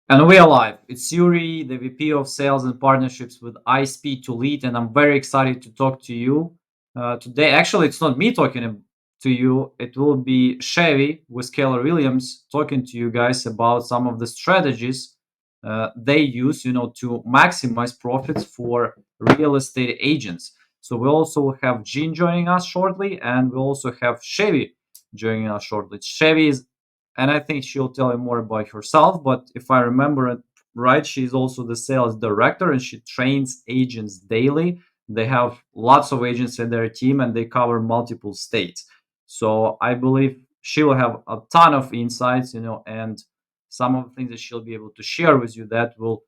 And we are live. It's Yuri, the VP of Sales and Partnerships with ISP to Lead, and I'm very excited to talk to you today. Actually, it's not me talking to you. It will be Chevy with Keller Williams talking to you guys about some of the strategies they use, to maximize profits for real estate agents. So we also have Jean joining us shortly, and we also have Chevy joining us shortly. Chevy is, and I think she'll tell you more about herself. But if I remember it right, she's also the sales director and she trains agents daily. They have lots of agents in their team and they cover multiple states. So I believe she will have a ton of insights, and some of the things that she'll be able to share with you that will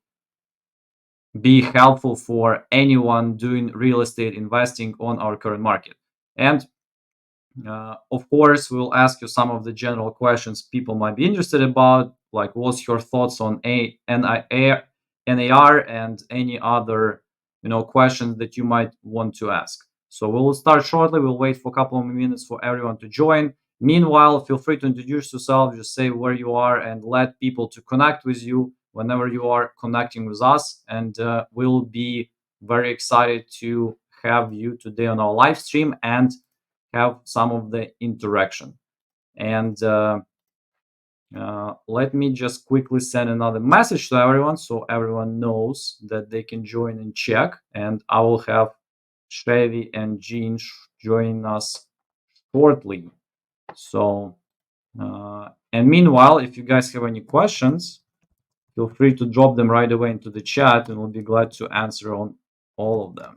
be helpful for anyone doing real estate investing on our current market. And of course, we'll ask you some of the general questions people might be interested about, like what's your thoughts on NAR and any other, questions that you might want to ask. So we'll start shortly. We'll wait for a couple of minutes for everyone to join. Meanwhile, feel free to introduce yourself. Just say where you are and let people to connect with you whenever you are connecting with us. And we'll be very excited to have you today on our live stream and have some of the interaction. And let me just quickly send another message to everyone so everyone knows that they can join and check. And I will have Chevy and Jean join us shortly. So, and meanwhile, if you guys have any questions, feel free to drop them right away into the chat and we'll be glad to answer on all of them.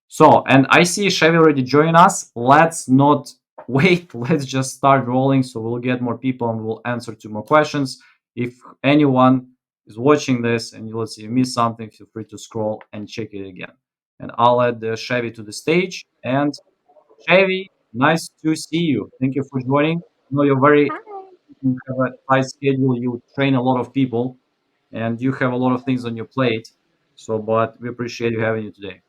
So, and I see Chevy already joined us. Let's not wait. Let's just start rolling so we'll get more people and we'll answer two more questions. If anyone is watching this and let's see you missed something, feel free to scroll and check it again. And I'll add Chevy to the stage. And Chevy, nice to see you. Thank you for joining. I know Hi. you have a tight schedule. You train a lot of people and you have a lot of things on your plate. So, but we appreciate you having you today.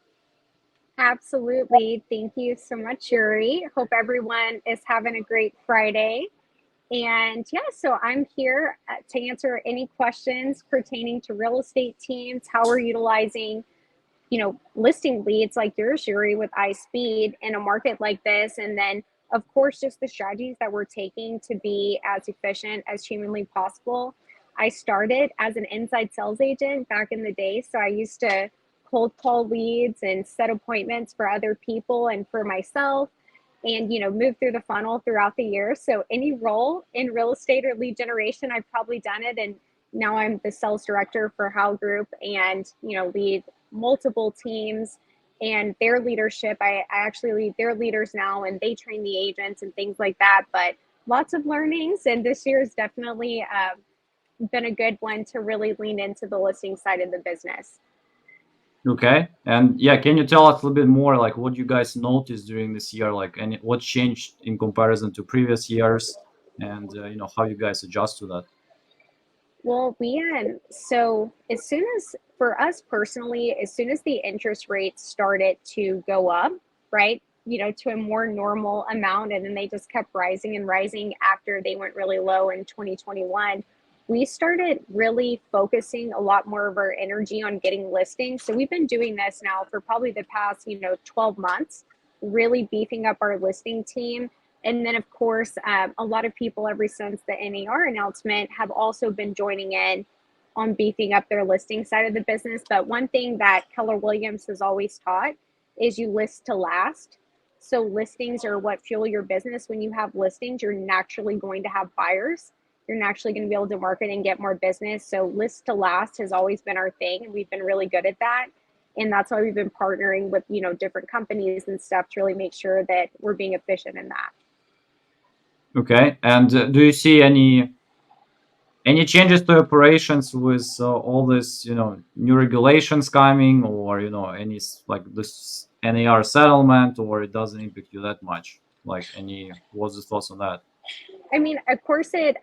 Absolutely. Thank you so much, Yuri. Hope everyone is having a great Friday. And yeah, so I'm here to answer any questions pertaining to real estate teams, how we're utilizing, listing leads like yours, Yuri, with iSpeed in a market like this. And then, of course, just the strategies that we're taking to be as efficient as humanly possible. I started as an inside sales agent back in the day. So I used to cold call leads and set appointments for other people and for myself and move through the funnel throughout the year. So any role in real estate or lead generation, I've probably done it. And now I'm the sales director for Heyl Group and lead multiple teams and their leadership. I actually lead their leaders now and they train the agents and things like that. But lots of learnings. And this year has definitely been a good one to really lean into the listing side of the business. Okay. And yeah, can you tell us a little bit more like what you guys noticed during this year, like and what changed in comparison to previous years and how you guys adjust to that? Well, so as soon as for us personally, as soon as the interest rates started to go up, right, to a more normal amount, and then they just kept rising and rising after they went really low in 2021, we started really focusing a lot more of our energy on getting listings. So we've been doing this now for probably the past, 12 months, really beefing up our listing team. And then, of course, a lot of people ever since the NAR announcement have also been joining in on beefing up their listing side of the business. But one thing that Keller Williams has always taught is you list to last. So listings are what fuel your business. When you have listings, you're naturally going to have buyers. You're naturally going to be able to market and get more business. So list to last has always been our thing, and we've been really good at that. And that's why we've been partnering with different companies and stuff to really make sure that we're being efficient in that. Okay. And do you see any changes to operations with all this, new regulations coming or, any like this NAR settlement, or it doesn't impact you that much? Like what's the thoughts on that? I mean, of course, it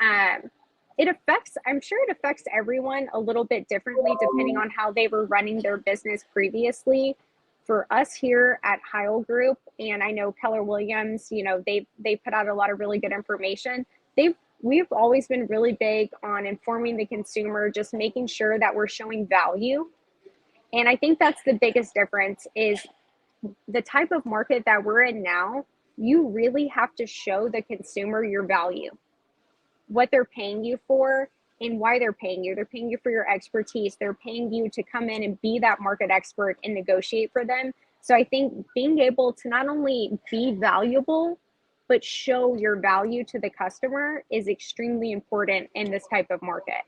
affects. I'm sure it affects everyone a little bit differently depending on how they were running their business previously. For us here at Heyl Group, and I know Keller Williams, they put out a lot of really good information. We've always been really big on informing the consumer, just making sure that we're showing value. And I think that's the biggest difference is the type of market that we're in now. You really have to show the consumer your value, what they're paying you for, and why they're paying you. They're paying you for your expertise. They're paying you to come in and be that market expert and negotiate for them. So I think being able to not only be valuable, but show your value to the customer is extremely important in this type of market.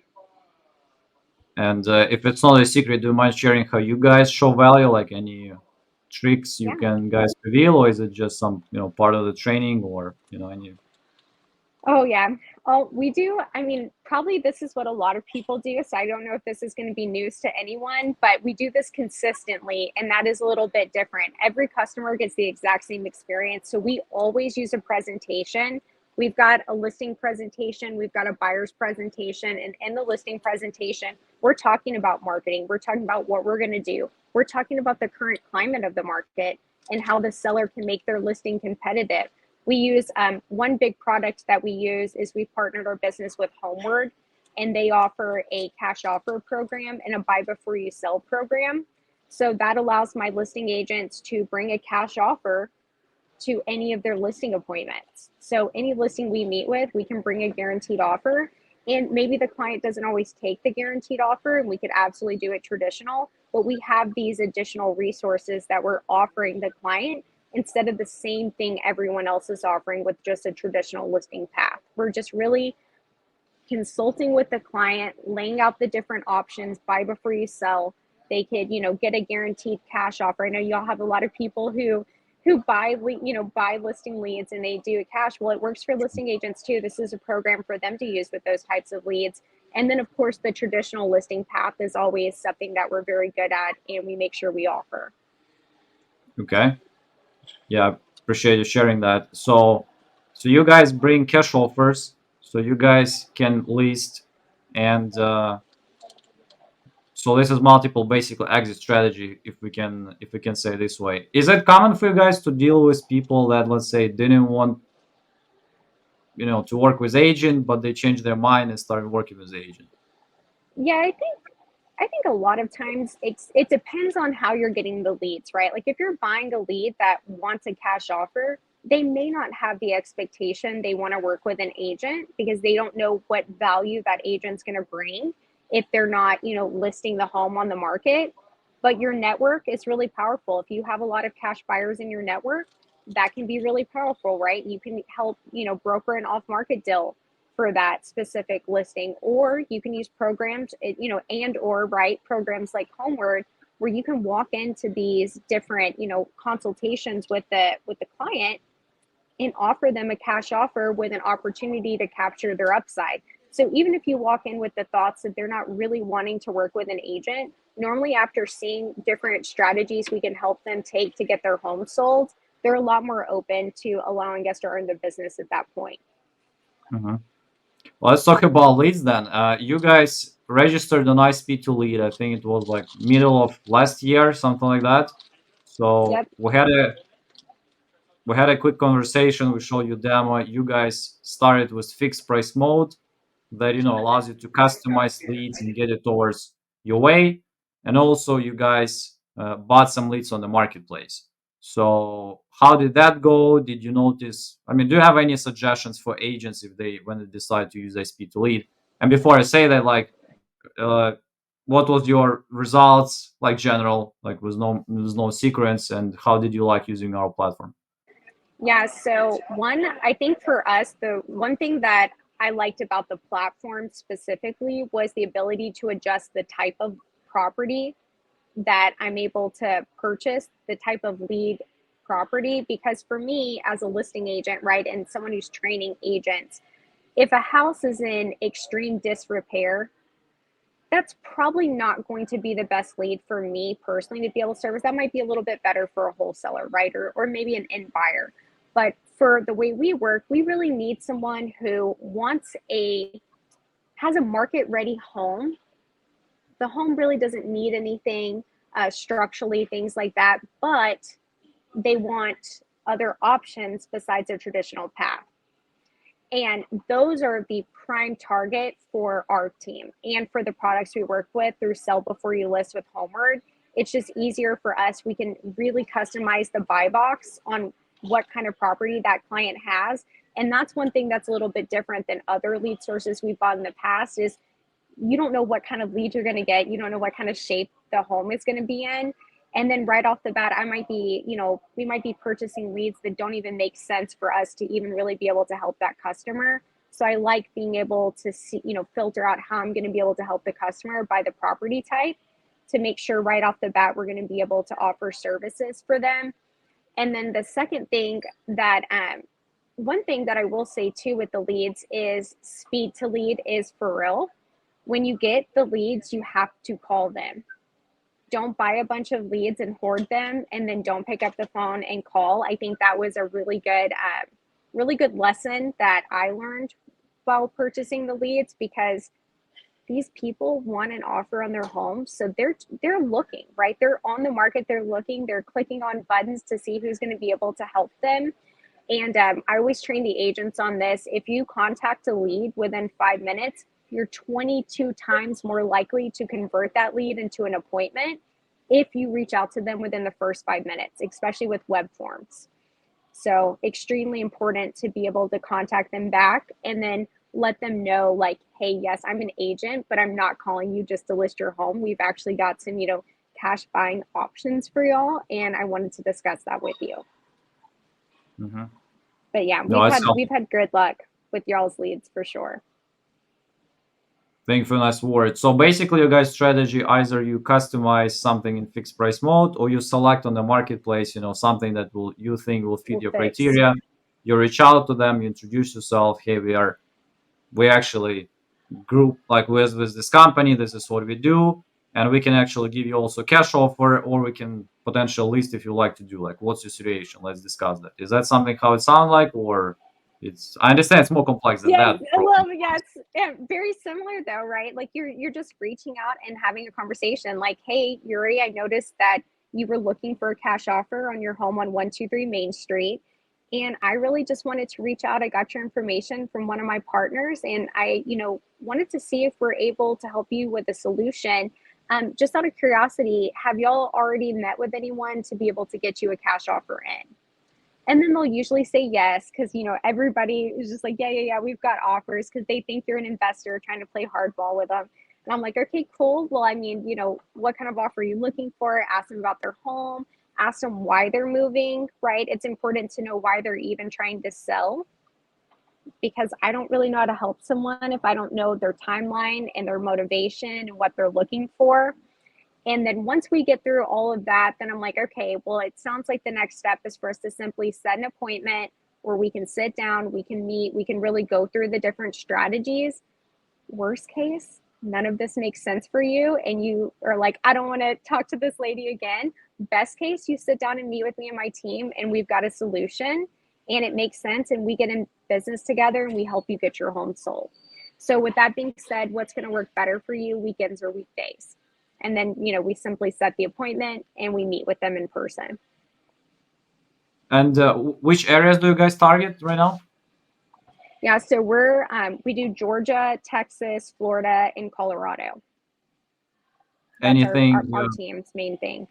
And if it's not a secret, do you mind sharing how you guys show value? Like any tricks you Yeah. can guys reveal, or is it just some part of the training, or any? Oh, yeah. Oh, we do. I mean, probably this is what a lot of people do. So I don't know if this is going to be news to anyone, but we do this consistently, and that is a little bit different. Every customer gets the exact same experience. So we always use a presentation. We've got a listing presentation, we've got a buyer's presentation, and in the listing presentation, we're talking about marketing, we're talking about what we're going to do, we're talking about the current climate of the market and how the seller can make their listing competitive. We use one big product that we use is we partnered our business with Homeward, and they offer a cash offer program and a buy before you sell program. So that allows my listing agents to bring a cash offer to any of their listing appointments. So any listing we meet with, we can bring a guaranteed offer. And maybe the client doesn't always take the guaranteed offer, and we could absolutely do it traditional, but we have these additional resources that we're offering the client instead of the same thing everyone else is offering with just a traditional listing path. We're just really consulting with the client, laying out the different options, buy before you sell. They could, get a guaranteed cash offer. I know y'all have a lot of people who buy listing leads and they do a cash. Well, it works for listing agents too. This is a program for them to use with those types of leads. And then of course the traditional listing path is always something that we're very good at and we make sure we offer. Okay. Yeah, appreciate you sharing that. So you guys bring cash offers, so you guys can list, and so this is multiple basically exit strategy, if we can say it this way. Is it common for you guys to deal with people that, let's say, didn't want to work with agent, but they changed their mind and started working with agent? Yeah, I think a lot of times it depends on how you're getting the leads, right? Like if you're buying a lead that wants a cash offer, they may not have the expectation they want to work with an agent because they don't know what value that agent's going to bring if they're not, listing the home on the market. But your network is really powerful. If you have a lot of cash buyers in your network, that can be really powerful, right? You can help, broker an off-market deal for that specific listing, or you can use programs, and or right programs like Homeward, where you can walk into these different consultations with the client and offer them a cash offer with an opportunity to capture their upside. So even if you walk in with the thoughts that they're not really wanting to work with an agent, normally after seeing different strategies we can help them take to get their home sold, they're a lot more open to allowing us to earn the business at that point. Mhm. Well, let's talk about leads then. You guys registered an ISP to lead. I think it was like middle of last year, something like that. So Yep. we had a quick conversation. We showed you demo. You guys started with fixed price mode that allows you to customize leads and get it towards your way. And also, you guys bought some leads on the marketplace. So how did that go? Did you notice? I mean, do you have any suggestions for agents when they decide to use ISP to lead? And before I say that, like, uh, what was your results, like general, like was no secrets, and how did you like using our platform? Yeah, so I think for us, the one thing that I liked about the platform specifically was the ability to adjust the type of property that I'm able to purchase, the type of lead property. Because for me, as a listing agent, right, and someone who's training agents, if a house is in extreme disrepair, that's probably not going to be the best lead for me personally to be able to service. That might be a little bit better for a wholesaler, right? Or maybe an end buyer. But for the way we work, we really need someone who has a market ready home. The home really doesn't need anything. structurally, things like that, but they want other options besides a traditional path. And those are the prime target for our team and for the products we work with through Sell Before You List with Homeward. It's just easier for us. We can really customize the buy box on what kind of property that client has. And that's one thing that's a little bit different than other lead sources we've bought in the past is you don't know what kind of lead you're going to get. You don't know what kind of shape the home is going to be in. And then right off the bat, we might be purchasing leads that don't even make sense for us to even really be able to help that customer. So I like being able to see, filter out how I'm going to be able to help the customer by the property type to make sure right off the bat, we're going to be able to offer services for them. And then the second thing that, one thing that I will say too with the leads is speed to lead is for real. When you get the leads, you have to call them. Don't buy a bunch of leads and hoard them and then don't pick up the phone and call. I think that was a really good lesson that I learned while purchasing the leads because these people want an offer on their home. So they're looking, right? They're on the market, they're looking, they're clicking on buttons to see who's going to be able to help them. And I always train the agents on this. If you contact a lead within 5 minutes, you're 22 times more likely to convert that lead into an appointment if you reach out to them within the first 5 minutes, especially with web forms. So extremely important to be able to contact them back and then let them know like, hey, yes, I'm an agent, but I'm not calling you just to list your home. We've actually got some, cash buying options for y'all. And I wanted to discuss that with you. Mm-hmm. But yeah, No, we've had good luck with y'all's leads for sure. Thank you for nice word. So basically, your guys' strategy either you customize something in fixed price mode, or you select on the marketplace, something that you think will fit We'll your fix. criteria. You reach out to them, you introduce yourself. Hey, we actually group like with this company. This is what we do, and we can actually give you also cash offer, or we can potential list if you like to do. Like, what's your situation? Let's discuss that. Is that something how it sounds like, or I understand it's more complex than Yes, that. well, yeah, it's very similar though, right? Like you're just reaching out and having a conversation. Like, hey, Yuri, I noticed that you were looking for a cash offer on your home on 123 Main Street, and I really just wanted to reach out. I got your information from one of my partners, and I, wanted to see if we're able to help you with a solution. Just out of curiosity, have y'all already met with anyone to be able to get you a cash offer in? And then they'll usually say yes, because everybody is just like, yeah, we've got offers because they think you're an investor trying to play hardball with them. And I'm like, okay, cool. Well, I mean, what kind of offer are you looking for? Ask them about their home, ask them why they're moving, right? It's important to know why they're even trying to sell, because I don't really know how to help someone if I don't know their timeline and their motivation and what they're looking for. And then once we get through all of that, then I'm like, okay, well, it sounds like the next step is for us to simply set an appointment where we can sit down, we can meet, we can really go through the different strategies. Worst case, none of this makes sense for you. And you are like, I don't want to talk to this lady again. Best case, you sit down and meet with me and my team, and we've got a solution and it makes sense. And we get in business together and we help you get your home sold. So with that being said, what's going to work better for you, weekends or weekdays? And then, we simply set the appointment and we meet with them in person. And which areas do you guys target right now? Yeah, so we do Georgia, Texas, Florida, and Colorado. That's Anything, our team's main thing.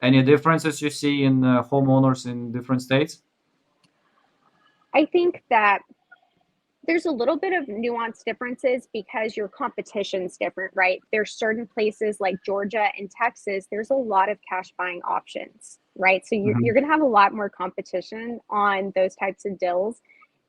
any differences you see in homeowners in different states? I think that there's a little bit of nuanced differences because your competition's different, right? There's certain places like Georgia and Texas, there's a lot of cash buying options, right? So you're going to have a lot more competition on those types of deals.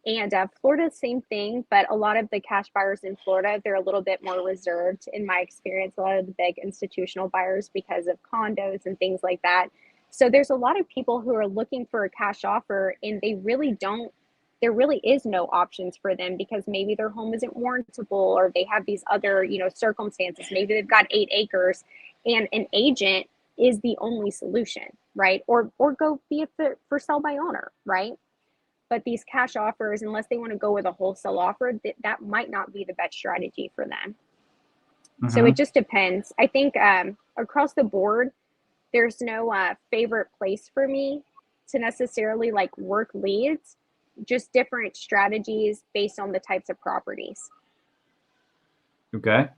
And Florida, same thing, but a lot of the cash buyers in Florida, they're a little bit more reserved in my experience, a lot of the big institutional buyers because of condos and things like that. So there's a lot of people who are looking for a cash offer and there really is no options for them because maybe their home isn't warrantable or they have these other, circumstances. Maybe they've got 8 acres and an agent is the only solution, right? Or go be a for sell by owner, right? But these cash offers, unless they want to go with a wholesale offer, that might not be the best strategy for them. So it just depends. I think a across the board, there's no favorite place for me to necessarily like work leads, just different strategies based on the types of properties. Okay.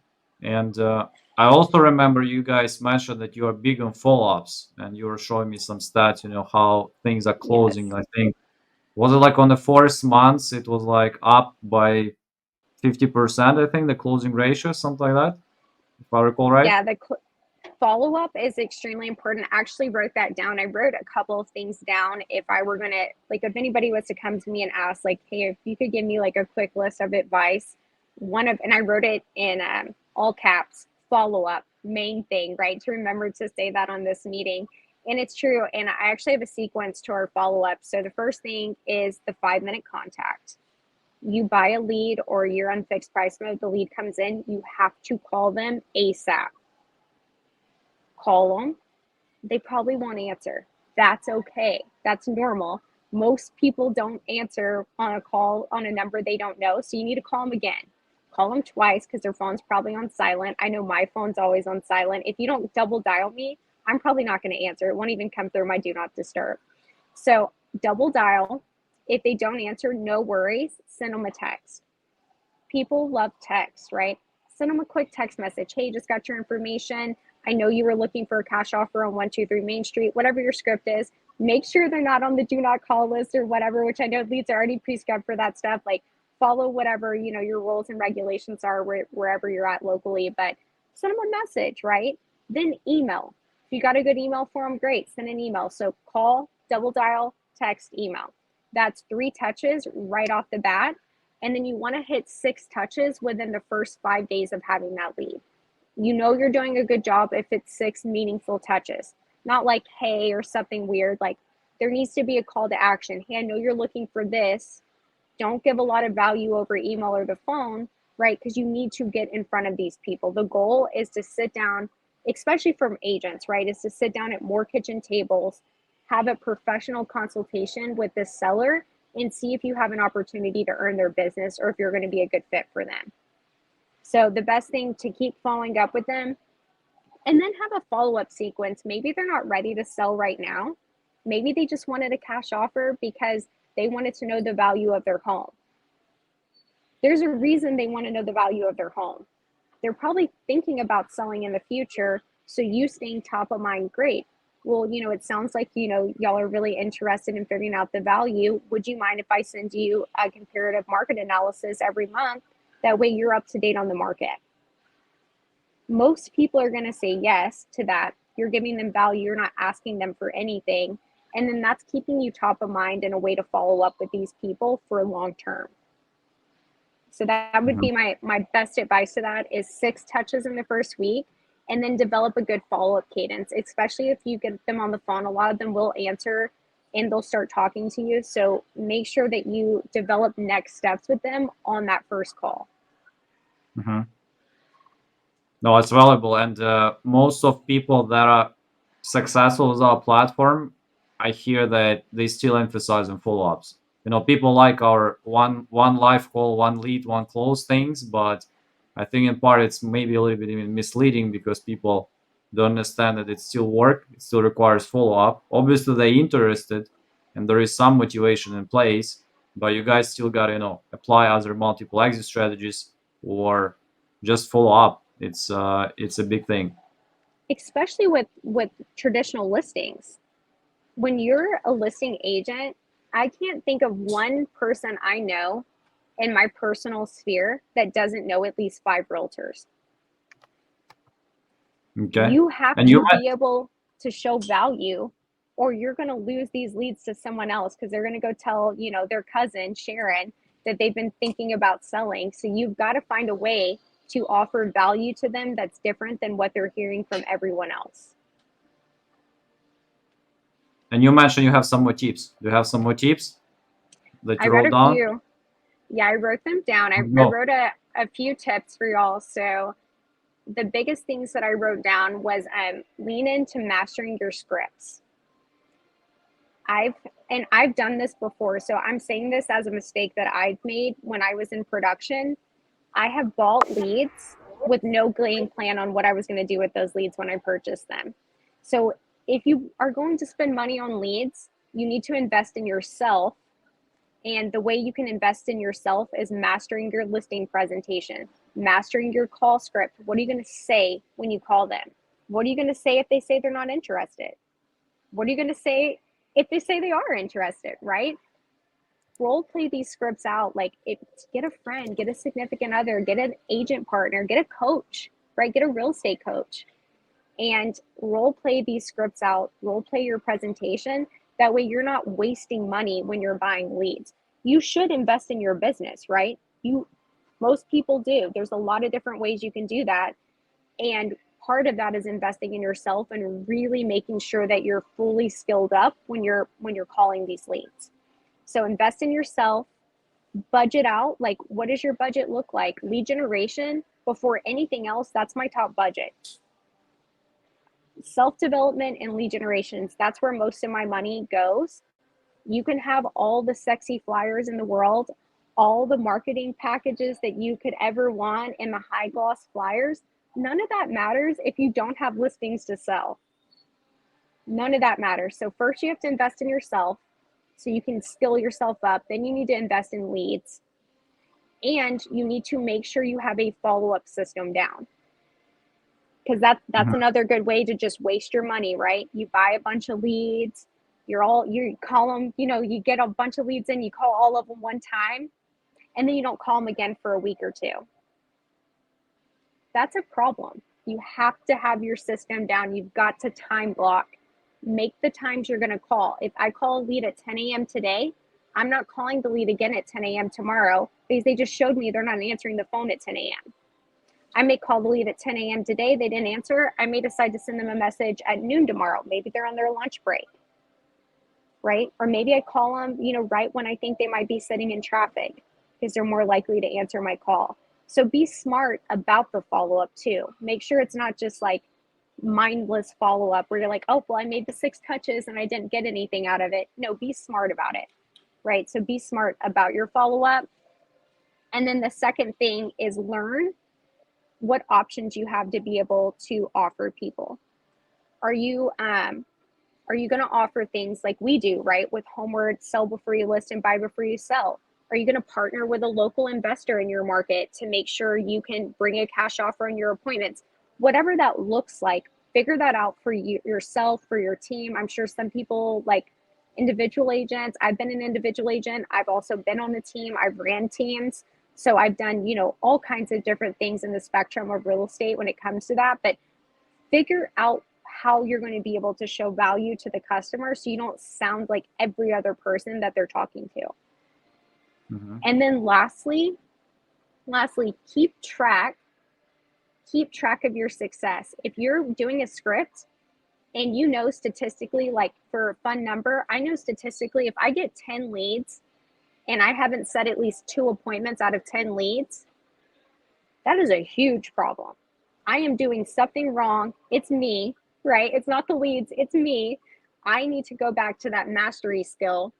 And I also remember you guys mentioned that you are big on follow-ups, and you were showing me some stats, how things are closing. Yes. I think, was it like on the first months, it was like up by 50%, I think, the closing ratio, something like that, if I recall right? Yeah, the follow up is extremely important. I actually wrote that down. I wrote a couple of things down. If I were going to, like, if anybody was to come to me and ask, like, hey, if you could give me like a quick list of advice, and I wrote it in all caps, follow up, main thing, right? To remember to say that on this meeting. And it's true. And I actually have a sequence to our follow up. So the first thing is the 5 minute contact. You buy a lead or you're on fixed price mode, the lead comes in, you have to call them ASAP. Call them. They probably won't answer. That's okay. That's normal. Most people don't answer on a call on a number they don't know. So you need to call them again. Call them twice because their phone's probably on silent. I know my phone's always on silent. If you don't double dial me, I'm probably not going to answer. It won't even come through my do not disturb. So double dial. If they don't answer, no worries. Send them a text. People love text, right? Send them a quick text message. Hey, just got your information. I know you were looking for a cash offer on 123 Main Street, whatever your script is. Make sure they're not on the do not call list or whatever, which I know leads are already pre-scrubbed for that stuff. Like follow whatever, your rules and regulations are wherever you're at locally, but send them a message, right? Then email. If you got a good email for them, great. Send an email. So call, double dial, text, email. That's 3 touches right off the bat. And then you want to hit 6 touches within the first 5 days of having that lead. You're doing a good job if it's 6 meaningful touches, not like, hey, or something weird. Like there needs to be a call to action. Hey, I know you're looking for this. Don't give a lot of value over email or the phone, right? Because you need to get in front of these people. The goal is to sit down, especially from agents, right? Is to sit down at more kitchen tables, have a professional consultation with the seller and see if you have an opportunity to earn their business or if you're going to be a good fit for them. So the best thing to keep following up with them and then have a follow-up sequence. Maybe they're not ready to sell right now. Maybe they just wanted a cash offer because they wanted to know the value of their home. There's a reason they want to know the value of their home. They're probably thinking about selling in the future. So you staying top of mind, great. Well, it sounds like, y'all are really interested in figuring out the value. Would you mind if I send you a comparative market analysis every month? That way you're up to date on the market. Most people are going to say yes to that. You're giving them value. You're not asking them for anything. And then that's keeping you top of mind and a way to follow up with these people for long term. So that would be my best advice to that is 6 touches in the first week and then develop a good follow-up cadence, especially if you get them on the phone. A lot of them will answer and they'll start talking to you. So make sure that you develop next steps with them on that first call. Mm-hmm. No, it's valuable. And most of people that are successful with our platform, I hear that they still emphasize on follow-ups. People like our one live call, one lead, one close things, but I think in part it's maybe a little bit even misleading because people don't understand that it still work. It still requires follow-up. Obviously, they're interested, and there is some motivation in place, but you guys still got to apply other multiple exit strategies or just follow up. It's a big thing. Especially with traditional listings. When you're a listing agent, I can't think of one person I know in my personal sphere that doesn't know at least 5 realtors. Okay. You have And you to be able to show value or you're going to lose these leads to someone else because they're going to go tell, their cousin Sharon that they've been thinking about selling. So you've got to find a way to offer value to them that's different than what they're hearing from everyone else. and you mentioned you have some more tips. Do you have some more tips that I you read wrote a down? few. Yeah, I wrote them down. I No. wrote a few tips for y'all. So the biggest things that I wrote down was lean into mastering your scripts. I've done this before, so I'm saying this as a mistake that I've made when I was in production. I have bought leads with no game plan on what I was going to do with those leads when I purchased them. So if you are going to spend money on leads, you need to invest in yourself. And the way you can invest in yourself is mastering your listing presentation, mastering your call script. What are you going to say when you call them? What are you going to say if they say they're not interested? What are you going to say if they say they are interested, right? Role play these scripts out. Like, get a friend, get a significant other, get an agent partner, get a coach, right? Get a real estate coach and role play these scripts out, role play your presentation. That way you're not wasting money when you're buying leads. You should invest in your business, right? Most people do. There's a lot of different ways you can do that. And part of that is investing in yourself and really making sure that you're fully skilled up when you're calling these leads. So invest in yourself, budget out. Like, what does your budget look like? Lead generation, before anything else, that's my top budget. Self-development and lead generations, that's where most of my money goes. You can have all the sexy flyers in the world, all the marketing packages that you could ever want, and the high gloss flyers. None of that matters if you don't have listings to sell. None of that matters. So first you have to invest in yourself so you can skill yourself up. Then you need to invest in leads, and you need to make sure you have a follow-up system down, because that's Mhm. another good way to just waste your money, right? You buy a bunch of leads, you call them, you get a bunch of leads in, you call all of them one time, and then you don't call them again for a week or two. That's a problem. You have to have your system down. You've got to time block. Make the times you're going to call. If I call a lead at 10 a.m. today, I'm not calling the lead again at 10 a.m. tomorrow, because they just showed me they're not answering the phone at 10 a.m. I may call the lead at 10 a.m. today. They didn't answer. I may decide to send them a message at noon tomorrow. Maybe they're on their lunch break, right? Or maybe I call them, right when I think they might be sitting in traffic, because they're more likely to answer my call. So be smart about the follow-up too. Make sure it's not just like mindless follow-up where you're like, oh, well, I made the 6 touches and I didn't get anything out of it. No, be smart about it, right? So be smart about your follow-up. And then the second thing is learn what options you have to be able to offer people. Are you going to offer things like we do, right? With Homeward, sell before you list and buy before you sell. Are you going to partner with a local investor in your market to make sure you can bring a cash offer on your appointments? Whatever that looks like, figure that out for yourself, for your team. I'm sure some people like individual agents. I've been an individual agent. I've also been on the team. I've ran teams. So I've done, all kinds of different things in the spectrum of real estate when it comes to that. But figure out how you're going to be able to show value to the customer so you don't sound like every other person that they're talking to. Mhm. And then lastly, keep track of your success. If you're doing a script and statistically, like for a fun number, I know statistically if I get 10 leads and I haven't set at least 2 appointments out of 10 leads, that is a huge problem. I am doing something wrong. It's me, right? It's not the leads, it's me. I need to go back to that mastery skill,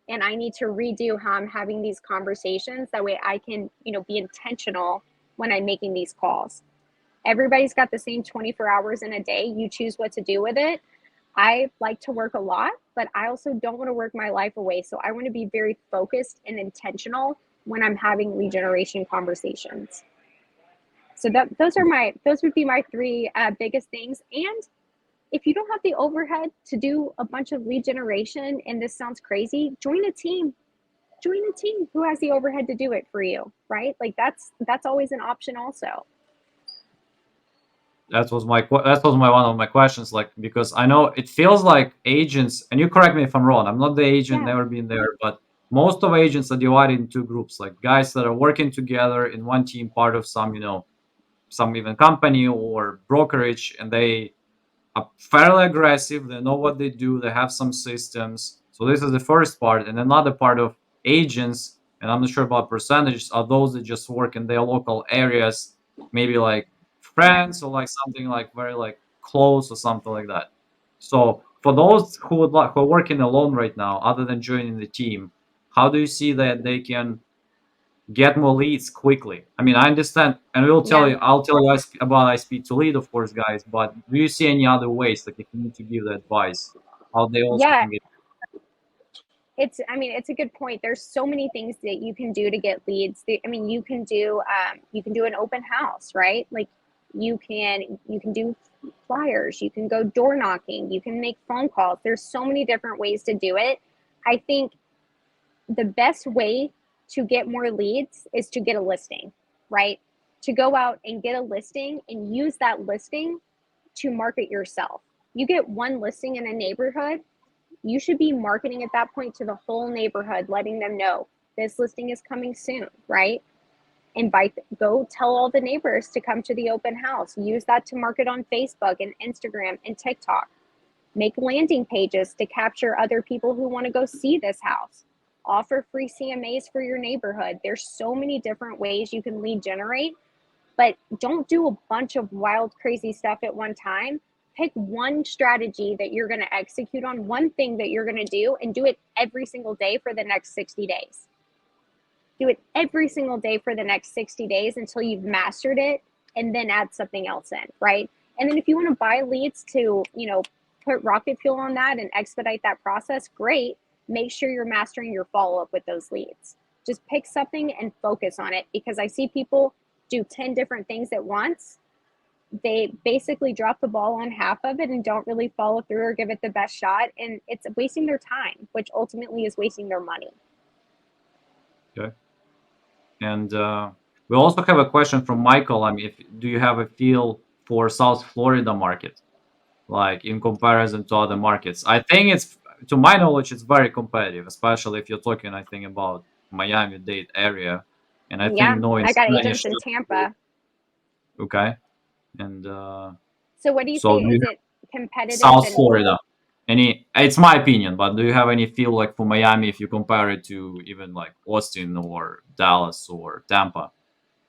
and I need to redo how I'm having these conversations. That way I can, be intentional when I'm making these calls. Everybody's got the same 24 hours in a day. You choose what to do with it. I like to work a lot, but I also don't want to work my life away. So I want to be very focused and intentional when I'm having lead generation conversations. So those would be my 3 biggest things. And if you don't have the overhead to do a bunch of lead generation, and this sounds crazy, join a team. Join a team who has the overhead to do it for you, right? Like that's always an option also. That was my one of my questions, like, because I know it feels like agents, and you correct me if I'm wrong. I'm not the agent, Yeah. never been there, but most of agents are divided into groups, like guys that are working together in one team, part of some, some even company or brokerage, and they are fairly aggressive. They know what they do. They have some systems. So this is the first part, and another part of agents, and I'm not sure about percentages, are those that just work in their local areas, maybe like friends or like something like very like close or something like that. So for those who are working alone right now, other than joining the team, how do you see that they can get more leads quickly? I mean, I understand, and Yeah. I'll tell you about ISP to lead, of course, guys. But do you see any other ways, like if you need to give the advice, how they also Yeah, can get? I mean, it's a good point. There's so many things that you can do to get leads. I mean, you can do an open house, right? Like you can do flyers, you can go door knocking, you can make phone calls. There's so many different ways to do it. I think the best way to get more leads is to get a listing, right? To go out and get a listing and use that listing to market yourself. You get one listing in a neighborhood, you should be marketing at that point to the whole neighborhood, letting them know this listing is coming soon, right? Go tell all the neighbors to come to the open house. Use that to market on Facebook and Instagram and TikTok. Make landing pages to capture other people who want to go see this house. Offer free CMAs for your neighborhood. There's so many different ways you can lead generate, but don't do a bunch of wild, crazy stuff at one time. Pick one strategy that you're going to execute on, one thing that you're going to do, and do it every single day for the next 60 days. Do it every single day for the next 60 days until you've mastered it, and then add something else in, right? And then if you want to buy leads to, put rocket fuel on that and expedite that process, great. Make sure you're mastering your follow up with those leads. Just pick something and focus on it, because I see people do 10 different things at once. They basically drop the ball on half of it and don't really follow through or give it the best shot. And it's wasting their time, which ultimately is wasting their money. Okay. And we also have a question from Michael. I mean, do you have a feel for South Florida market, like in comparison to other markets? I think to my knowledge, it's very competitive, especially if you're talking, I think, about Miami-Dade area, and I think Yeah, knowing I got Spanish agents in too. Tampa. Okay, and So what do you so say? do you Is it competitive South and Florida. It's my opinion, but do you have any feel like for Miami if you compare it to even like Austin or Dallas or Tampa?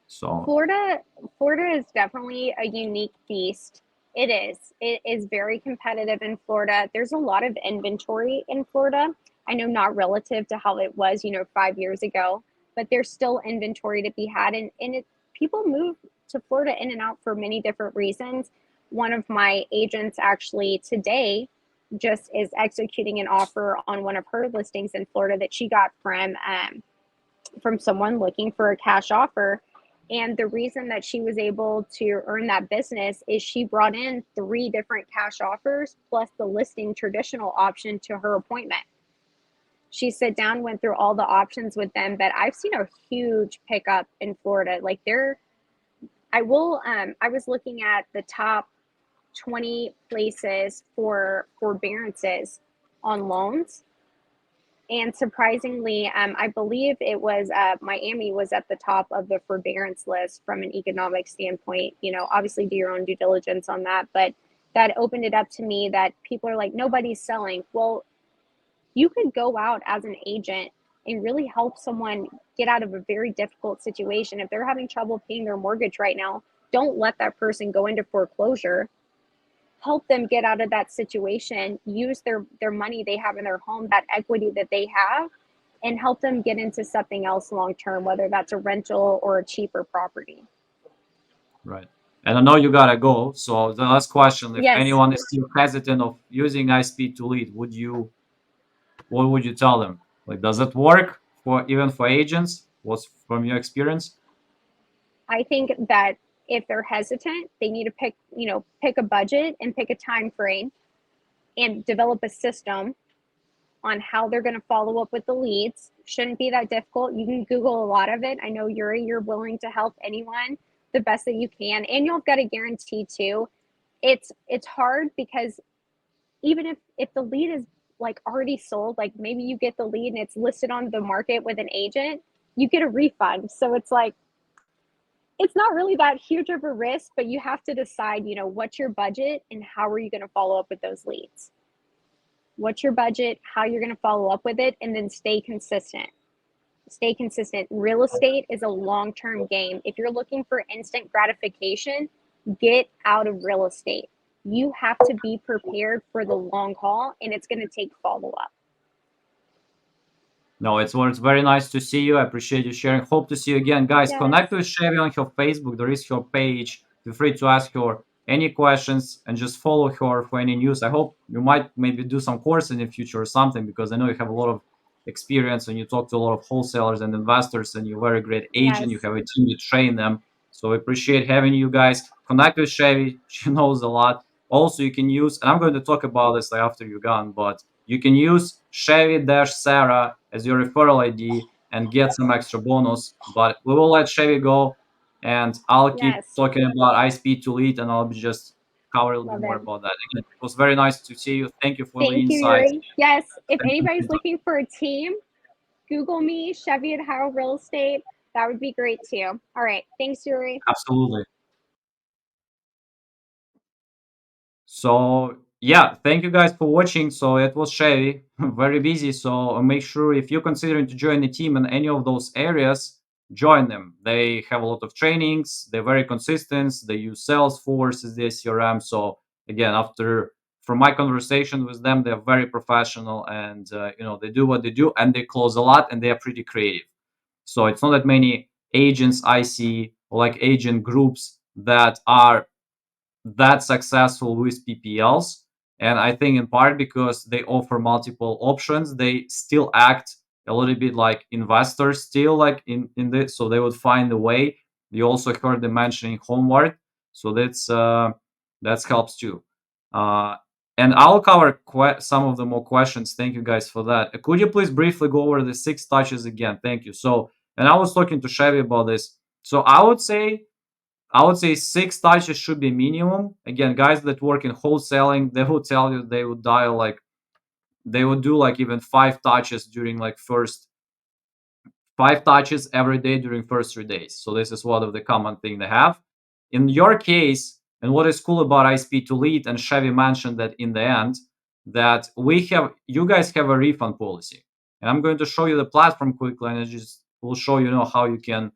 So Florida? Florida is definitely a unique beast. It is. It is very competitive in Florida. There's a lot of inventory in Florida. I know not relative to how it was, 5 years ago, but there's still inventory to be had. And people move to Florida in and out for many different reasons. One of my agents actually today just is executing an offer on one of her listings in Florida that she got from someone looking for a cash offer. And the reason that she was able to earn that business is she brought in 3 different cash offers plus the listing traditional option to her appointment. She sat down, went through all the options with them, but I've seen a huge pickup in Florida. Like I was looking at the top 20 places for forbearances on loans. And surprisingly, I believe it was Miami was at the top of the forbearance list from an economic standpoint. Obviously do your own due diligence on that, but that opened it up to me that people are like, nobody's selling. Well, you could go out as an agent and really help someone get out of a very difficult situation. If they're having trouble paying their mortgage right now, don't let that person go into foreclosure. Help them get out of that situation, use their money they have in their home, that equity that they have, and help them get into something else long term, whether that's a rental or a cheaper property. right. And I know you gotta go. So the last question: if Yes, anyone is still hesitant of using ISP to lead, what would you tell them? Like, does it work for even for agents? What's from your experience? I think that if they're hesitant, they need to pick a budget and pick a time frame and develop a system on how they're going to follow up with the leads. Shouldn't be that difficult. You can Google a lot of it. I know you're willing to help anyone the best that you can, and you've got a guarantee too. It's hard because even if the lead is like already sold, like maybe you get the lead and it's listed on the market with an agent, you get a refund. So it's like it's not really that huge of a risk, but you have to decide, what's your budget and how are you going to follow up with those leads. What's your budget, how you're going to follow up with it, and then stay consistent. Stay consistent. Real estate is a long-term game. If you're looking for instant gratification, get out of real estate. You have to be prepared for the long haul, and it's going to take follow-up. No, it's very nice to see you. I appreciate you sharing. Hope to see you again, guys. Connect Yes. with Chevy on her Facebook. There is her page. Feel free to ask her any questions and just follow her for any news. I hope you might maybe do some course in the future or something, because I know you have a lot of experience and you talk to a lot of wholesalers and investors, and you're a very great agent. You Yes. have a team to train them. So I appreciate having you guys. Connect with Chevy. She knows a lot. Also, you can use, and I'm going to talk about this like after you're gone, but you can use Chevy-Sarah as your referral ID and get some extra bonus. But we will let Chevy go, and I'll keep Yes. talking about ISP to lead, and I'll be just cover a little bit Love more it. about that. Again, it was very nice to see you. Thank you for the Thank you, insights. Yuri. Yes. If Thank anybody's you. looking for a team, Google me, Chevy and Heyl Real Estate. That would be great too. All right. Thanks, Yuri. Absolutely. So yeah, thank you guys for watching. So it was Chevy, very busy. So make sure if you're considering to join the team in any of those areas, join them. They have a lot of trainings. They're very consistent. They use Salesforce as their CRM. So again, after from my conversation with them, they're very professional, and they do what they do, and they close a lot, and they are pretty creative. So it's not that many agents I see, like agent groups, that are that successful with PPLs. And I think in part because they offer multiple options, they still act a little bit like investors still like in this. So they would find a way. You also heard them mentioning homeward. So that's helps too. Uh, and I'll cover some of the more questions. Thank you guys for that. Could you please briefly go over the 6 touches again? Thank you. So, and I was talking to Chevy about this. So I would say 6 touches should be minimum. Again, guys that work in wholesaling, they will tell you they would dial like they would do like even 5 touches during like first 5 touches every day during first 3 days. So this is one of the common thing they have. In your case, and what is cool about ISP to lead, and Chevy mentioned that in the end, that you guys have a refund policy. And I'm going to show you the platform quickly, and it just will show how you can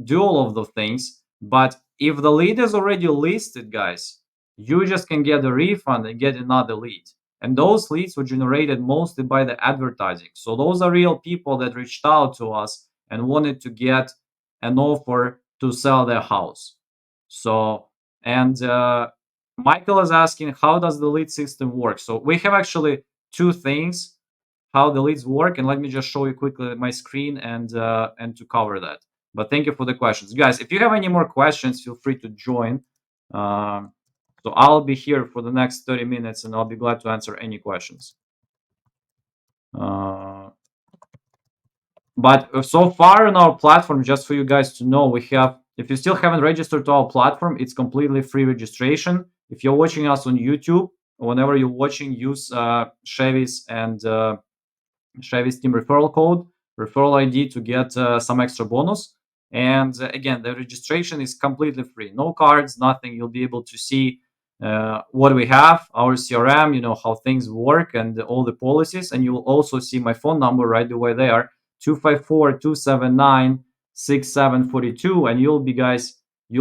do all of those things. But if the lead is already listed, guys, you just can get a refund and get another lead. And those leads were generated mostly by the advertising. So those are real people that reached out to us and wanted to get an offer to sell their house. So, and Michael is asking, how does the lead system work? So we have actually two things how the leads work, and let me just show you quickly my screen and to cover that. But thank you for the questions, guys. If you have any more questions, feel free to join. Um, so I'll be here for the next 30 minutes, and I'll be glad to answer any questions. Uh, but so far on our platform, just for you guys to know, we have, if you still haven't registered to our platform, it's completely free registration. If you're watching us on YouTube, whenever you're watching, use Chevy's and Chevy's team referral code, referral ID to get some extra bonus. And again, the registration is completely free. No cards, nothing. You'll be able to see what we have, our CRM, how things work and all the policies. And you will also see my phone number right away there, 254-279-6742. And you'll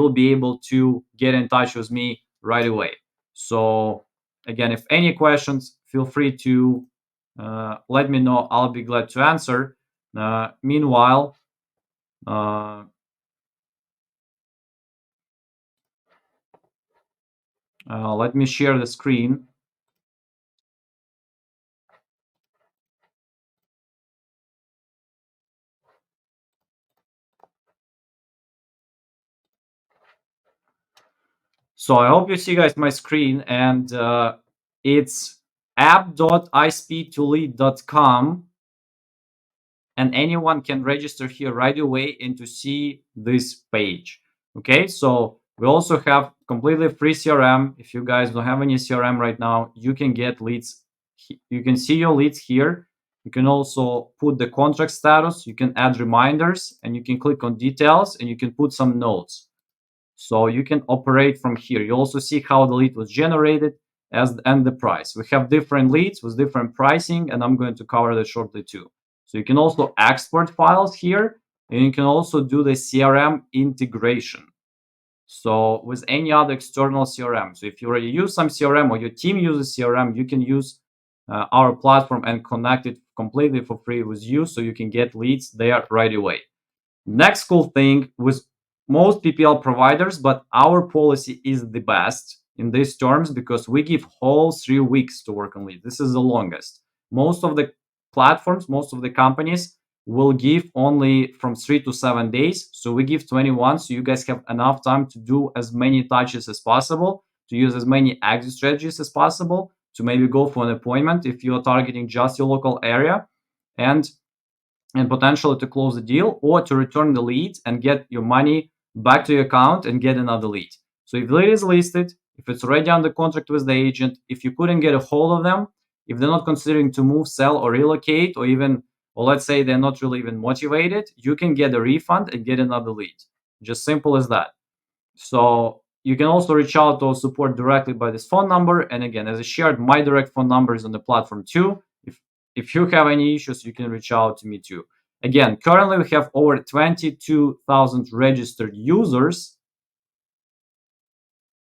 be able to get in touch with me right away. So again, if any questions, feel free to let me know. I'll be glad to answer. Meanwhile, let me share the screen. So I hope you see guys my screen, and it's app.isp2lead.com, and anyone can register here right away and to see this page. Okay, so we also have completely free CRM. If you guys don't have any CRM right now, you can get leads. You can see your leads here. You can also put the contract status. You can add reminders, and you can click on details, and you can put some notes. So you can operate from here. You also see how the lead was generated and the price. We have different leads with different pricing, and I'm going to cover that shortly too. So you can also export files here, and you can also do the CRM integration. So with any other external CRM. So if you already use some CRM or your team uses CRM, you can use our platform and connect it completely for free with you, so you can get leads there right away. Next cool thing with most PPL providers, but our policy is the best in these terms because we give whole 3 weeks to work on leads. This is the longest. Most of the platforms, most of the companies will give only from 3 to 7 days. So we give 21. So you guys have enough time to do as many touches as possible, to use as many exit strategies as possible, to maybe go for an appointment if you're targeting just your local area, and potentially to close the deal or to return the lead and get your money back to your account and get another lead. So if the lead is listed, if it's already under contract with the agent, if you couldn't get a hold of them, if they're not considering to move, sell, or relocate, or even, or let's say they're not really even motivated, you can get a refund and get another lead. Just simple as that. So you can also reach out to our support directly by this phone number. And again, as I shared, my direct phone number is on the platform too. If you have any issues, you can reach out to me too. Again, currently we have over 22,000 registered users.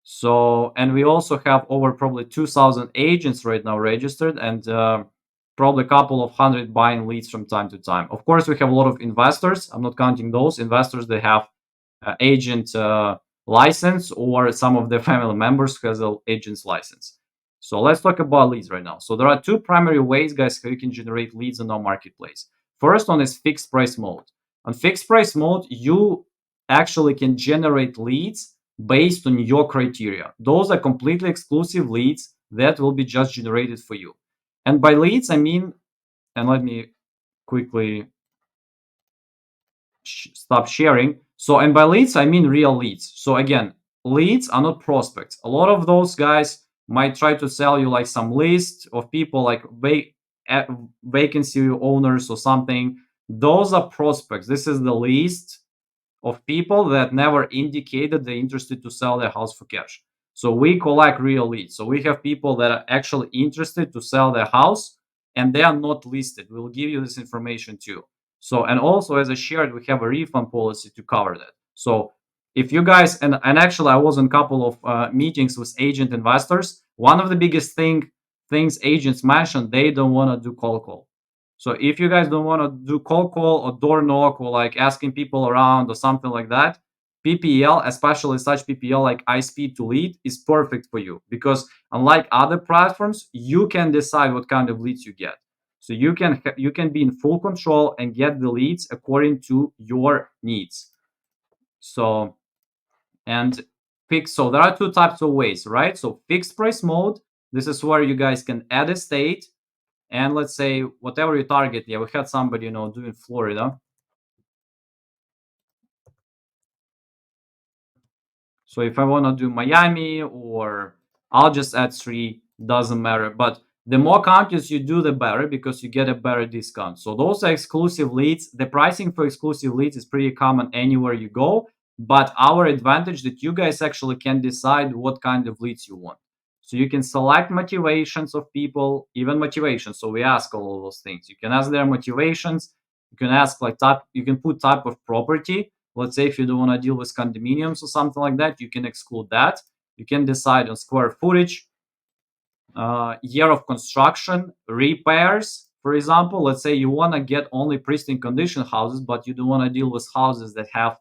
So, and we also have over probably 2,000 agents right now registered, and probably a couple of hundred buying leads from time to time. Of course, we have a lot of investors. I'm not counting those investors. They have agent license, or some of their family members who has an agent's license. So let's talk about leads right now. So there are two primary ways, guys, how you can generate leads in our marketplace. First one is fixed price mode. On fixed price mode, you actually can generate leads based on your criteria. Those are completely exclusive leads that will be just generated for you. And by leads, I mean, and let me quickly stop sharing. So, and by leads, I mean real leads. So again, leads are not prospects. A lot of those guys might try to sell you like some list of people like vacancy owners or something. Those are prospects. This is the list of people that never indicated they're interested to sell their house for cash. So we collect real leads. So we have people that are actually interested to sell their house and they are not listed. We'll give you this information too. So, and also as I shared, we have a refund policy to cover that. So if you guys, and actually I was in a couple of meetings with agent investors, one of the biggest things agents mentioned, they don't want to do cold call. So if you guys don't want to do cold call or door knock or like asking people around or something like that, PPL, especially such PPL like iSpeed to lead, is perfect for you because unlike other platforms, you can decide what kind of leads you get. So you can be in full control and get the leads according to your needs. So and so there are two types of ways, right? So fixed price mode, this is where you guys can add a state. And let's say whatever you target, yeah, we had somebody, doing Florida. So if I want to do Miami, or I'll just add 3, doesn't matter. But the more counties you do, the better because you get a better discount. So those are exclusive leads. The pricing for exclusive leads is pretty common anywhere you go. But our advantage that you guys actually can decide what kind of leads you want. So you can select motivations of people, even motivations. So we ask all of those things. You can ask their motivations. You can ask like type. You can put type of property. Let's say if you don't want to deal with condominiums or something like that, you can exclude that. You can decide on square footage, year of construction, repairs. For example, let's say you want to get only pristine condition houses, but you don't want to deal with houses that have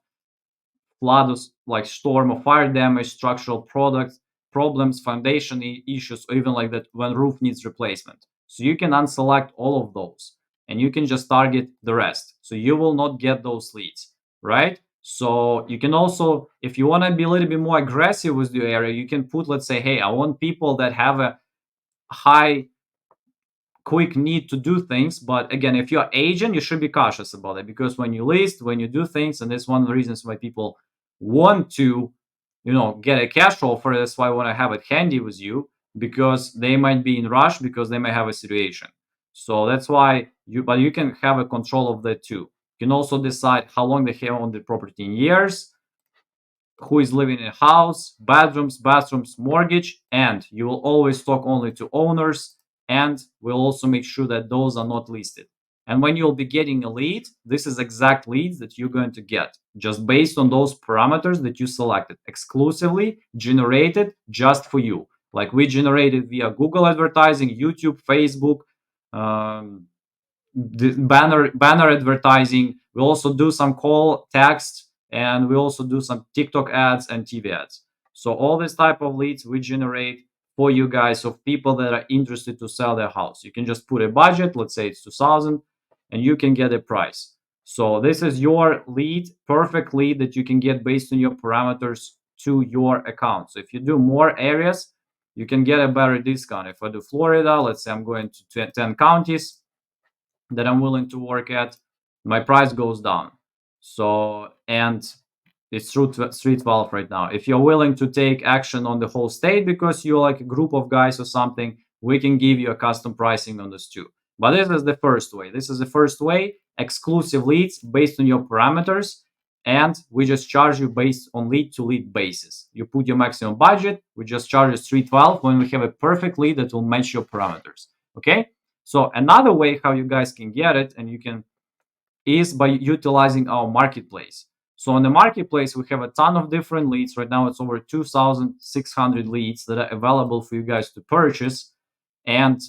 flood, like storm or fire damage, structural products problems, foundation issues, or even like that when roof needs replacement. So you can unselect all of those and you can just target the rest. So you will not get those leads, right? So you can also, if you want to be a little bit more aggressive with your area, you can put, let's say, hey, I want people that have a high quick need to do things. But again, if you're agent, you should be cautious about it because when you list, when you do things, and that's one of the reasons why people want to, get a cash offer. That's why I want to have it handy with you because they might be in rush because they may have a situation. So that's why but you can have a control of that too. You can also decide how long they have on the property in years, who is living in a house, bedrooms, bathrooms, mortgage, and you will always talk only to owners, and we'll also make sure that those are not listed. And when you'll be getting a lead, this is exact leads that you're going to get just based on those parameters that you selected, exclusively generated just for you. Like we generated via Google advertising, YouTube, Facebook, um, the banner advertising. We also do some call text, and we also do some TikTok ads and TV ads. So all this type of leads we generate for you guys of people that are interested to sell their house. You can just put a budget, let's say it's 2000, and you can get a price. So this is your lead, perfect lead that you can get based on your parameters to your account. So if you do more areas, you can get a better discount. If I do Florida, let's say I'm going to 10 counties that I'm willing to work at, my price goes down. So, and it's through 312 right now. If you're willing to take action on the whole state because you're like a group of guys or something, we can give you a custom pricing on this too. But this is the first way. This is the first way, exclusive leads based on your parameters. And we just charge you based on lead to lead basis. You put your maximum budget, we just charge you 312 when we have a perfect lead that will match your parameters. Okay. So another way how you guys can get it, and you can, is by utilizing our marketplace. So on the marketplace, we have a ton of different leads. Right now, it's over 2,600 leads that are available for you guys to purchase. And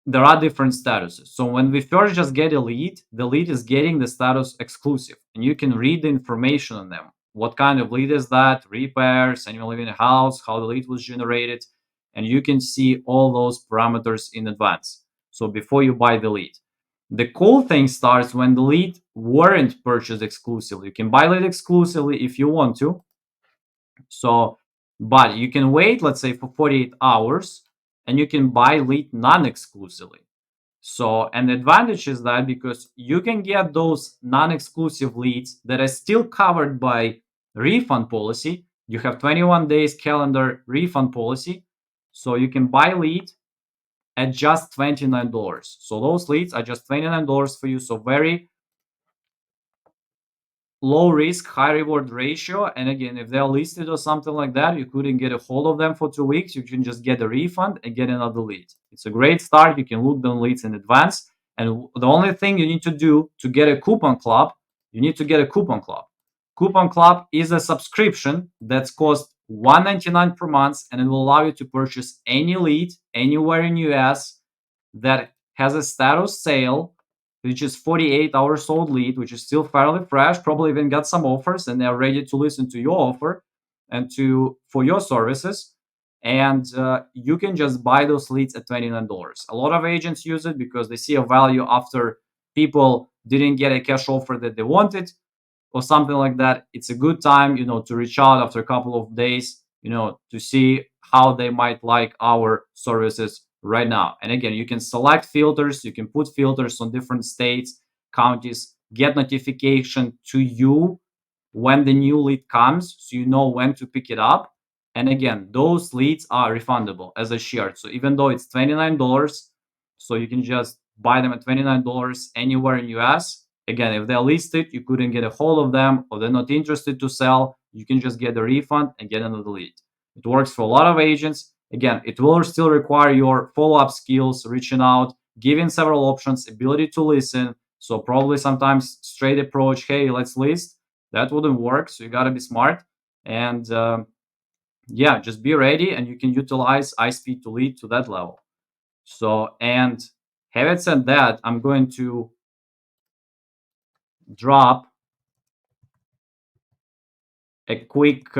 there are different statuses. So when we first just get a lead, the lead is getting the status exclusive, and you can read the information on them. What kind of lead is that? Repairs, anyone living in a house, how the lead was generated, and you can see all those parameters in advance. So before you buy the lead. The cool thing starts when the lead weren't purchased exclusively. You can buy lead exclusively if you want to. So, but you can wait, let's say, for 48 hours, and you can buy lead non-exclusively. So an advantage is that because you can get those non-exclusive leads that are still covered by refund policy. You have 21 days calendar refund policy. So you can buy lead at just $29. So those leads are just $29 for you. So very low risk, high reward ratio. And again, if they're listed or something like that, you couldn't get a hold of them for 2 weeks. You can just get a refund and get another lead. It's a great start. You can look down leads in advance. And the only thing you need to do to get a coupon club, you need to get a coupon club. Coupon club is a subscription that's cost $199 per month, and it will allow you to purchase any lead anywhere in US that has a status sale, which is 48 hours old lead, which is still fairly fresh, probably even got some offers, and they're ready to listen to your offer and to for your services. And you can just buy those leads at $29. A lot of agents use it because they see a value after people didn't get a cash offer that they wanted or something like that. It's a good time, to reach out after a couple of days, to see how they might like our services right now. And again, you can select filters, you can put filters on different states, counties, get notification to you when the new lead comes, so you know when to pick it up. And again, those leads are refundable, as I shared. So even though it's $29, so you can just buy them at $29 anywhere in US. Again, if they're listed, you couldn't get a hold of them, or they're not interested to sell, you can just get a refund and get another lead. It works for a lot of agents. Again, it will still require your follow-up skills, reaching out, giving several options, ability to listen. So probably sometimes straight approach, hey, let's list. That wouldn't work. So you got to be smart. And yeah, just be ready, and you can utilize iSpeed to lead to that level. So, and having said that, I'm going to drop a quick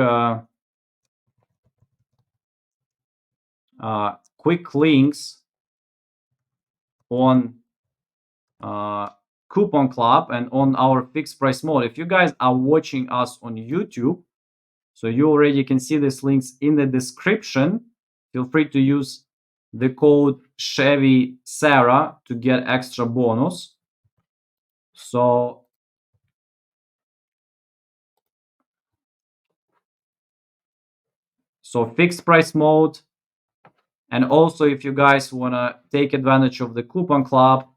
links on Coupon Club and on our fixed price mode. If you guys are watching us on YouTube, so you already can see these links in the description. Feel free to use the code Chevy Sarah to get extra bonus. So fixed price mode. And also, if you guys want to take advantage of the Coupon Club,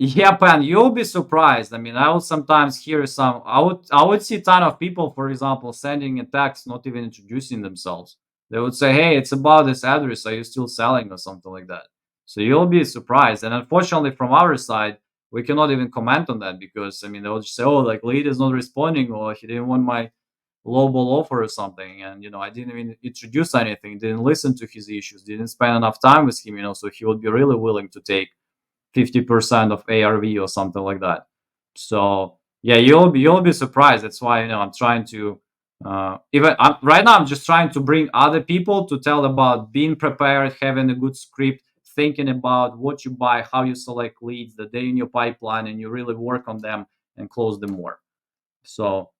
yeah, Pan, you'll be surprised. I mean, I would sometimes hear I would see a ton of people, for example, sending a text, not even introducing themselves. They would say, hey, it's about this address. Are you still selling or something like that? So you'll be surprised. And unfortunately, from our side, we cannot even comment on that because, I mean, they would just say, oh, like lead is not responding, or he didn't want my lowball offer or something, and I didn't even introduce anything, didn't listen to his issues, didn't spend enough time with him, so he would be really willing to take 50% of ARV or something like that. So yeah, you'll be surprised. That's why I'm trying to even right now I'm just trying to bring other people to tell about being prepared, having a good script, thinking about what you buy, how you select leads, the day in your pipeline, and you really work on them and close them more. So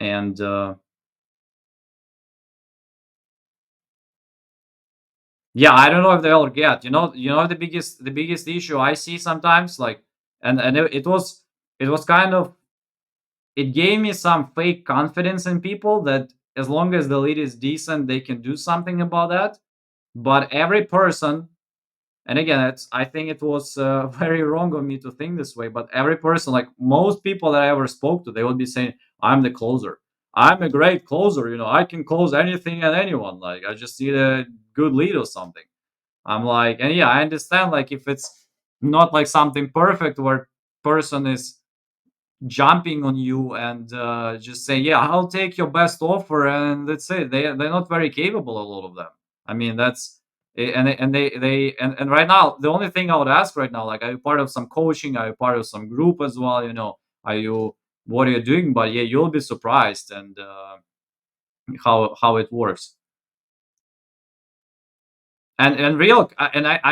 and yeah, I don't know if they'll get. The biggest issue I see sometimes, like, and it was kind of, it gave me some fake confidence in people that as long as the lead is decent, they can do something about that. But every person, and again, I think it was very wrong of me to think this way, but every person, like most people that I ever spoke to, they would be saying, "I'm the closer. I'm a great closer. I can close anything and anyone. Like, I just need a good lead or something." I'm like, and yeah, I understand. Like, if it's not like something perfect where person is jumping on you and just say, "Yeah, I'll take your best offer," and that's it. They're not very capable. A lot of them. I mean, and right now the only thing I would ask right now, like, are you part of some coaching? Are you part of some group as well? Are you what are you doing? But yeah, you'll be surprised and how it works. And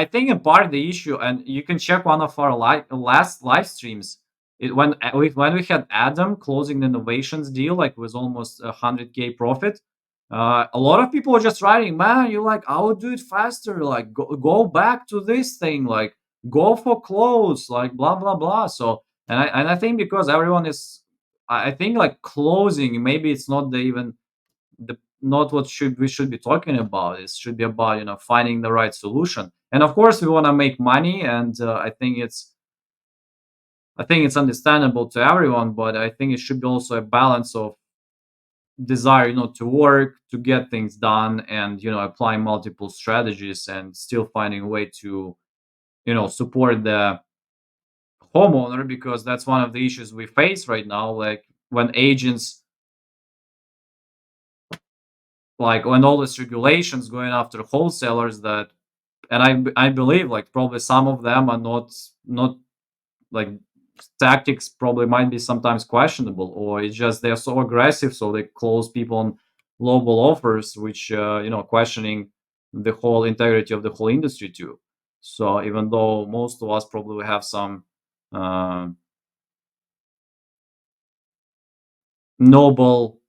I think a part of the issue, and you can check one of our last live streams. When we had Adam closing the innovations deal, like, with almost 100K profit. A lot of people were just writing, "Man, you like, I would do it faster. Like, go back to this thing. Like, go for close. Like, blah blah blah." So, and I think because everyone is, I think, like, closing. Maybe it's not the even the not what should we should be talking about. It should be about finding the right solution. And of course, we want to make money, and I think it's understandable to everyone. But I think it should be also a balance of desire, to work, to get things done, and applying multiple strategies and still finding a way to support the homeowner, because that's one of the issues we face right now. Like, when agents, like, when all these regulations going after wholesalers, that, and I believe, like, probably some of them are not like, tactics probably might be sometimes questionable, or it's just they're so aggressive, so they close people on global offers, which questioning the whole integrity of the whole industry too. So even though most of us probably have some uh, noble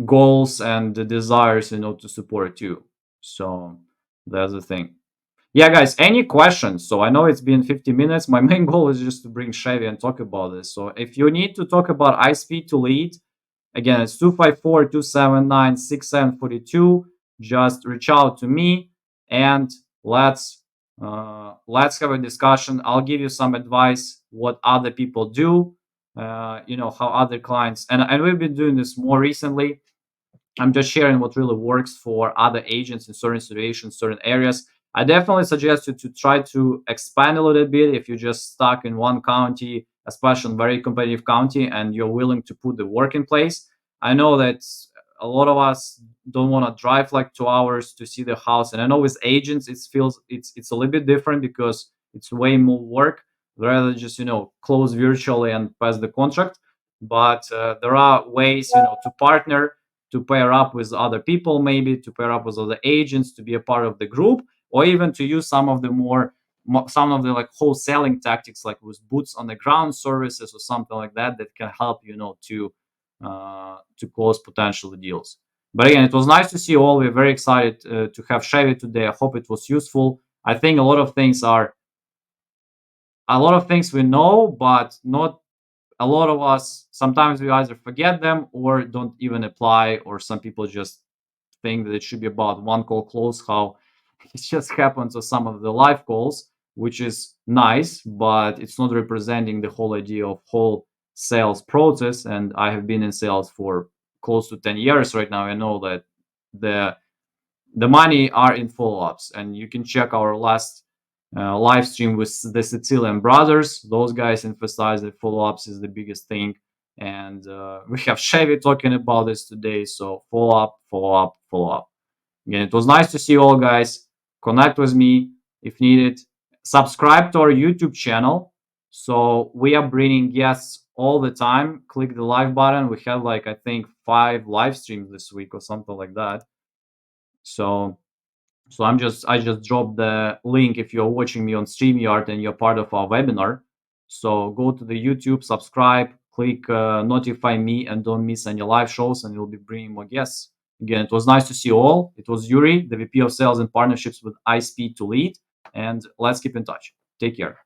goals and the desires to support too. So that's the thing. Yeah, guys, any questions? So I know it's been 50 minutes. My main goal is just to bring Chevy and talk about this. So if you need to talk about iSpeed to lead, again, it's 254-279-6742. Just reach out to me and let's have a discussion. I'll give you some advice what other people do, how other clients, and we've been doing this more recently. I'm just sharing what really works for other agents in certain situations, certain areas. I definitely suggest you to try to expand a little bit if you're just stuck in one county, especially in very competitive county, and you're willing to put the work in place. I know that a lot of us don't want to drive like 2 hours to see the house, and I know with agents it's a little bit different because it's way more work rather than just close virtually and pass the contract. But there are ways to partner, to pair up with other people, maybe to pair up with other agents, to be a part of the group, or even to use some of the like wholesaling tactics, like with boots on the ground services or something like that, that can help to close potential deals. But again, it was nice to see you all. We're very excited to have Chevy today. I hope it was useful. I think a lot of things we know, but not a lot of us. Sometimes we either forget them or don't even apply, or some people just think that it should be about one call close, how it just happens with some of the live calls, which is nice, but it's not representing the whole idea of whole sales process. And I have been in sales for close to 10 years right now. I know that the the money are in follow-ups, and you can check our last live stream with the Sicilian brothers. Those guys emphasize that follow-ups is the biggest thing. And we have Chevy talking about this today. So follow up, follow up, follow up. Again, it was nice to see you all, guys. Connect with me if needed. Subscribe to our YouTube channel. So we are bringing guests all the time. Click the live button. We have like, I think, 5 live streams this week or something like that. So I just dropped the link if you're watching me on StreamYard and you're part of our webinar. So go to the YouTube, subscribe, click notify me, and don't miss any live shows, and we'll be bringing more guests. Again, it was nice to see you all. It was Yuri, the VP of Sales and Partnerships with iSpeed to Lead, and let's keep in touch. Take care.